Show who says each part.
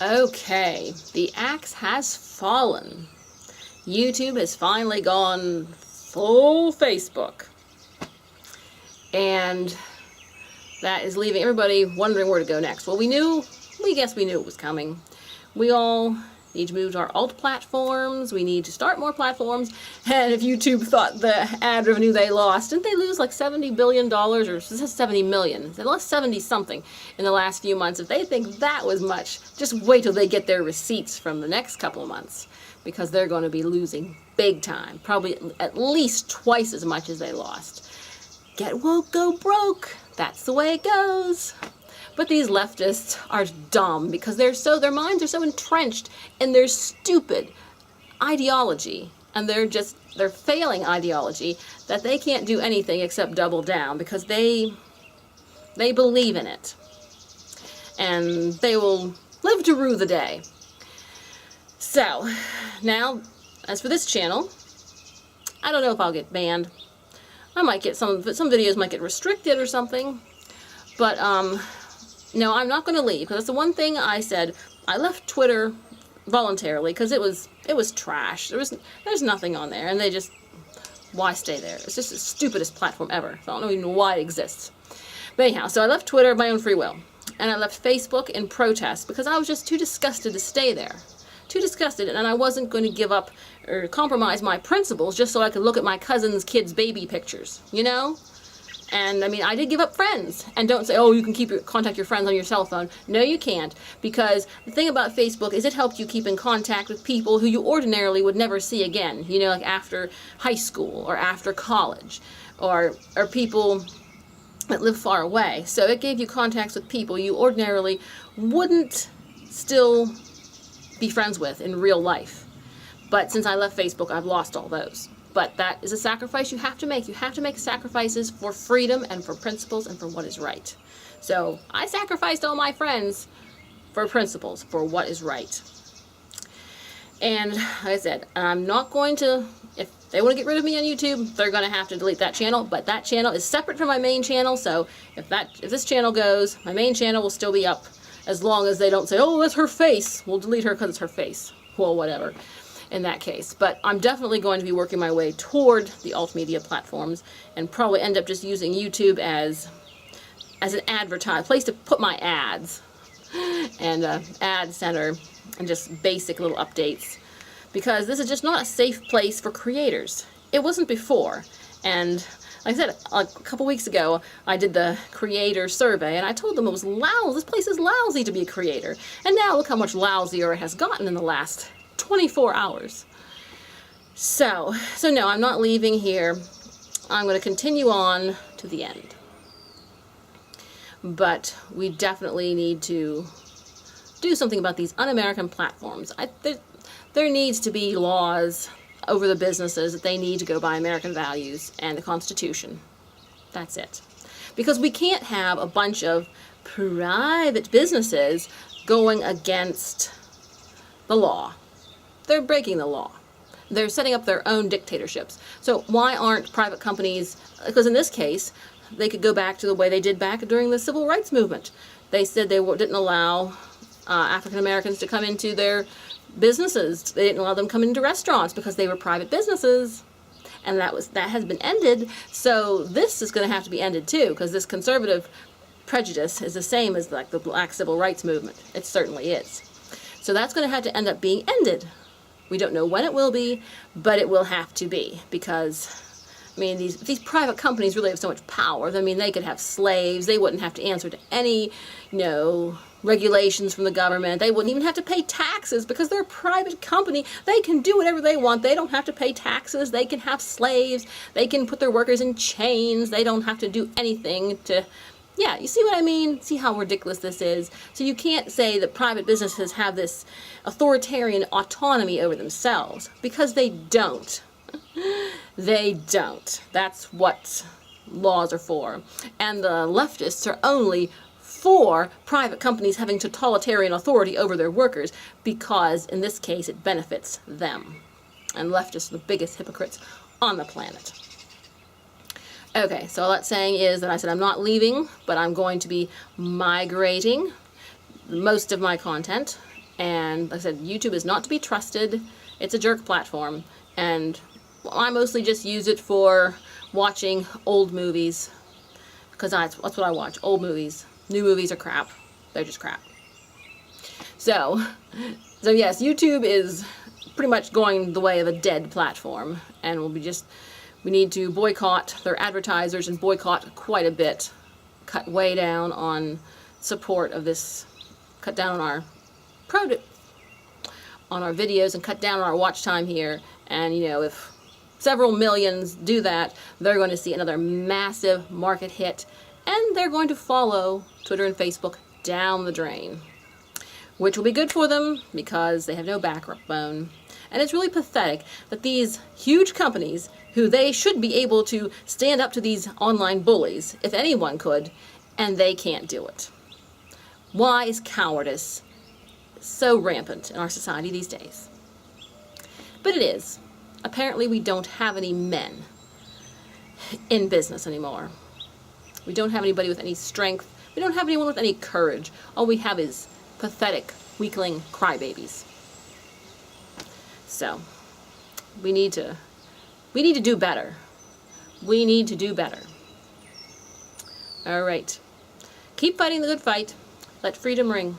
Speaker 1: Okay, the axe has fallen. YouTube has finally gone full Facebook. And that is leaving everybody wondering where to go next. Well, we guess we knew it was coming. We all need to move to our alt platforms. We need to start more platforms. And if YouTube thought the ad revenue they lost, didn't they lose like $70 billion or this is 70 million? They lost 70 something in the last few months. If they think that was much, just wait till they get their receipts from the next couple of months, because they're going to be losing big time, probably at least twice as much as they lost. Get woke, go broke. That's the way it goes. But these leftists are dumb because their minds are so entrenched in their stupid ideology and their failing ideology that they can't do anything except double down because they believe in it. And they will live to rue the day. So, now, as for this channel, I don't know if I'll get banned. I might get some videos might get restricted or something. But, no, I'm not going to leave, because that's the one thing I said. I left Twitter voluntarily because it was trash. There's nothing on there, and they just, why stay there? It's just the stupidest platform ever. So I don't even know why it exists. But anyhow, so I left Twitter of my own free will, and I left Facebook in protest because I was just too disgusted to stay there. Too disgusted, and I wasn't going to give up or compromise my principles just so I could look at my cousin's kids' baby pictures, you know? And I mean, I did give up friends. And don't say, oh, you can contact your friends on your cell phone. No, you can't. Because the thing about Facebook is it helped you keep in contact with people who you ordinarily would never see again. You know, like after high school or after college, or people that live far away. So it gave you contacts with people you ordinarily wouldn't still be friends with in real life. But since I left Facebook, I've lost all those. But that is a sacrifice you have to make. You have to make sacrifices for freedom and for principles and for what is right. So I sacrificed all my friends for principles, for what is right. And like I said, I'm not going to, if they want to get rid of me on YouTube, they're going to have to delete that channel. But that channel is separate from my main channel. So if this channel goes, my main channel will still be up, as long as they don't say, oh, that's her face. We'll delete her because it's her face. Well, whatever. In that case. But I'm definitely going to be working my way toward the alt media platforms and probably end up just using YouTube as an place to put my ads and ad center and just basic little updates, because this is just not a safe place for creators. It wasn't before. And like I said, a couple weeks ago, I did the creator survey, and I told them it was lousy. This place is lousy to be a creator. And now look how much lousier it has gotten in the last 24 hours. So no, I'm not leaving here. I'm going to continue on to the end. But we definitely need to do something about these un-American platforms. There needs to be laws over the businesses that they need to go by American values and the Constitution. That's it. Because we can't have a bunch of private businesses going against the law. They're breaking the law. They're setting up their own dictatorships. So why aren't private companies, because in this case, they could go back to the way they did back during the civil rights movement. They said they didn't allow African Americans to come into their businesses. They didn't allow them to come into restaurants because they were private businesses. And that has been ended. So this is going to have to be ended too, because this conservative prejudice is the same as like the black civil rights movement. It certainly is. So that's going to have to end up being ended. We don't know when it will be, but it will have to be, because, I mean, these private companies really have so much power. I mean, they could have slaves. They wouldn't have to answer to any, regulations from the government. They wouldn't even have to pay taxes because they're a private company. They can do whatever they want. They don't have to pay taxes. They can have slaves. They can put their workers in chains. They don't have to do anything to... Yeah, you see what I mean? See how ridiculous this is? So you can't say that private businesses have this authoritarian autonomy over themselves, because they don't. They don't. That's what laws are for. And the leftists are only for private companies having totalitarian authority over their workers, because in this case it benefits them. And leftists are the biggest hypocrites on the planet. Okay, so all that's saying is that I said I'm not leaving, but I'm going to be migrating most of my content And like I said, YouTube is not to be trusted. It's a jerk platform. And I mostly just use it for watching old movies. Because that's what I watch, old movies. New movies are crap. They're just crap. So yes, YouTube is pretty much going the way of a dead platform. And we need to boycott their advertisers and boycott quite a bit. Cut way down on support of this, cut down on our videos and cut down on our watch time here. And you know, if several millions do that, they're going to see another massive market hit, and they're going to follow Twitter and Facebook down the drain, which will be good for them because they have no backbone. And it's really pathetic that these huge companies, who they should be able to stand up to these online bullies, if anyone could, and they can't do it. Why is cowardice so rampant in our society these days? But it is. Apparently we don't have any men in business anymore. We don't have anybody with any strength. We don't have anyone with any courage. All we have is pathetic, weakling crybabies. So, we need to do better. We need to do better. All right. Keep fighting the good fight. Let freedom ring.